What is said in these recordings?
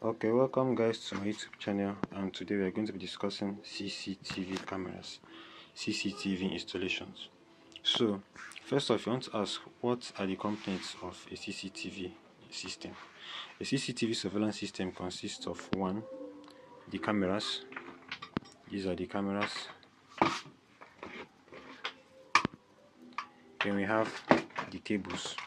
Okay, welcome guys to my YouTube channel, and today we are going to be discussing CCTV cameras, CCTV installations. So first off, you want to ask, what are the components of a CCTV system? A CCTV surveillance system consists of one, the cameras. These are the cameras. Then we have the cables.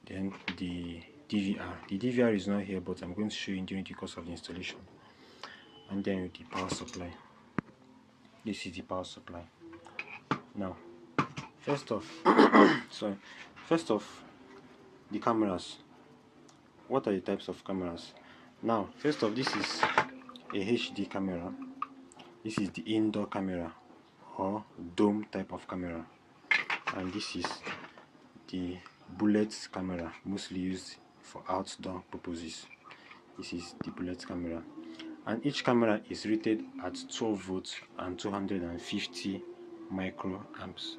Then the DVR. The DVR is not here, but I'm going to show you during the course of the installation. And then the power supply. This is the power supply. Now, first off, the cameras. What are the types of cameras? Now, first off, this is a HD camera. This is the indoor camera or dome type of camera, and this is the bullet camera, mostly used for outdoor purposes. This is the bullet camera, and each camera is rated at 12 volts and 250 microamps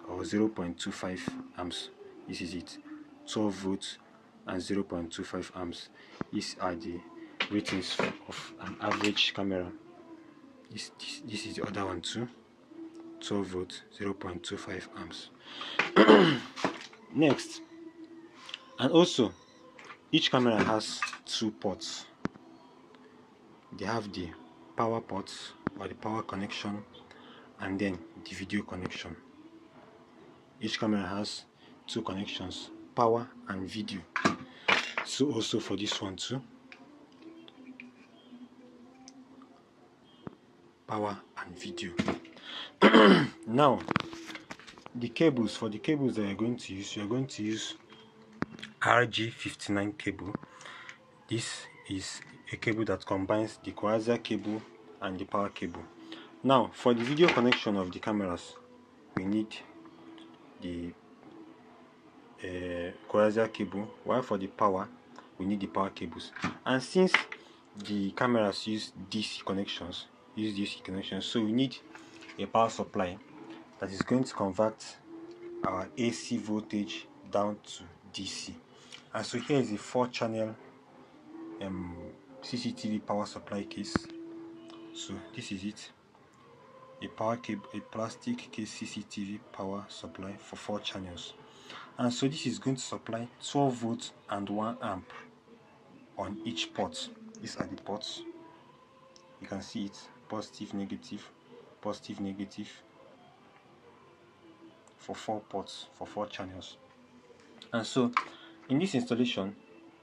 or 0.25 amps. This is it, 12 volts and 0.25 amps. These are the ratings of an average camera. This is the other one too, 12 volts, 0.25 amps. Next, and also each camera has two ports. They have the power ports or the power connection, and then the video connection. Each camera has two connections, power and video. So also for this one too, power and video. Now, the cables. For the cables that you're going to use RG59 cable. This is a cable that combines the coaxial cable and the power cable. Now, for the video connection of the cameras, we need the coaxial cable, while for the power, we need the power cables. And since the cameras use DC connections, so we need a power supply that is going to convert our AC voltage down to DC. And so here is a 4-channel CCTV power supply case. So this is it, a power cable, a plastic case CCTV power supply for 4 channels. And so this is going to supply 12 volts and 1 amp on each port. These are the ports. You can see it, positive, negative, for 4 ports, for 4 channels. And so in this installation,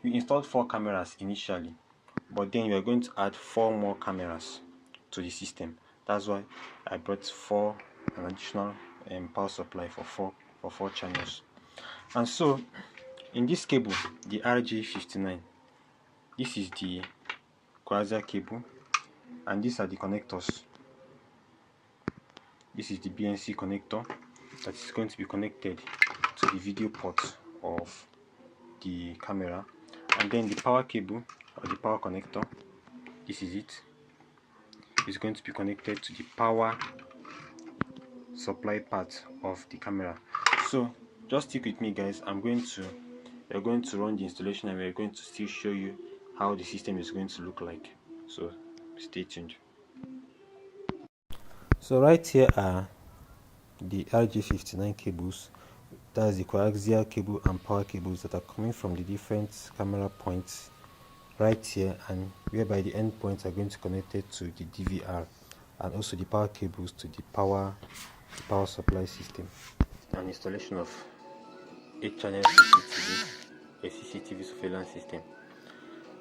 we installed 4 cameras initially, but then we are going to add 4 more cameras to the system. That's why I brought an additional power supply for 4 channels. And so in this cable, the RG59, this is the coaxial cable, and these are the connectors. This is the BNC connector that is going to be connected to the video port of the camera, and then the power cable or the power connector, this is it, is going to be connected to the power supply part of the camera. So just stick with me guys, we're going to run the installation, and we're going to still show you how the system is going to look like. So stay tuned. So right here are the RG59 cables. That's the coaxial cable and power cables that are coming from the different camera points right here, and whereby the end points are going to connect it to the DVR, and also the power cables to the power supply system. An installation of 8-channel CCTV, a CCTV surveillance system.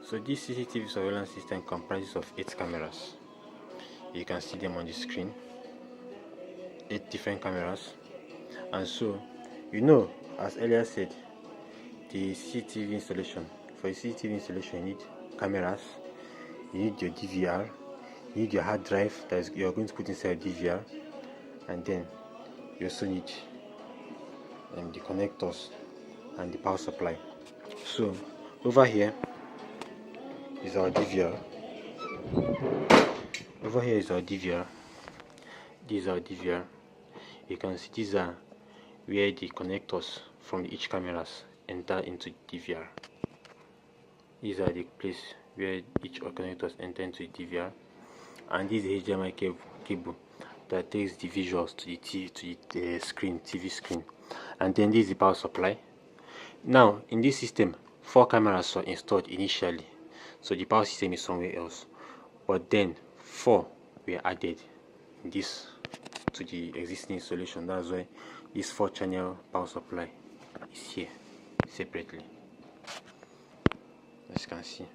So this CCTV surveillance system comprises of 8 cameras. You can see them on the screen, 8 different cameras. And so, as earlier said, the CCTV installation, for a CCTV installation, you need cameras, you need your DVR, you need your hard drive that you're going to put inside DVR, and then you also need the connectors and the power supply. So over here is our DVR. This is our DVR. You can see these are where the connectors from each cameras enter into DVR. these are the place where each connectors enter into the DVR, and this is the HDMI cable that takes the visuals to the TV screen, and then this is the power supply. Now in this system, 4 cameras were installed initially, so the power system is somewhere else, but then 4 were added in this to the existing installation. That's why this 4-channel power supply is here separately, as you can see.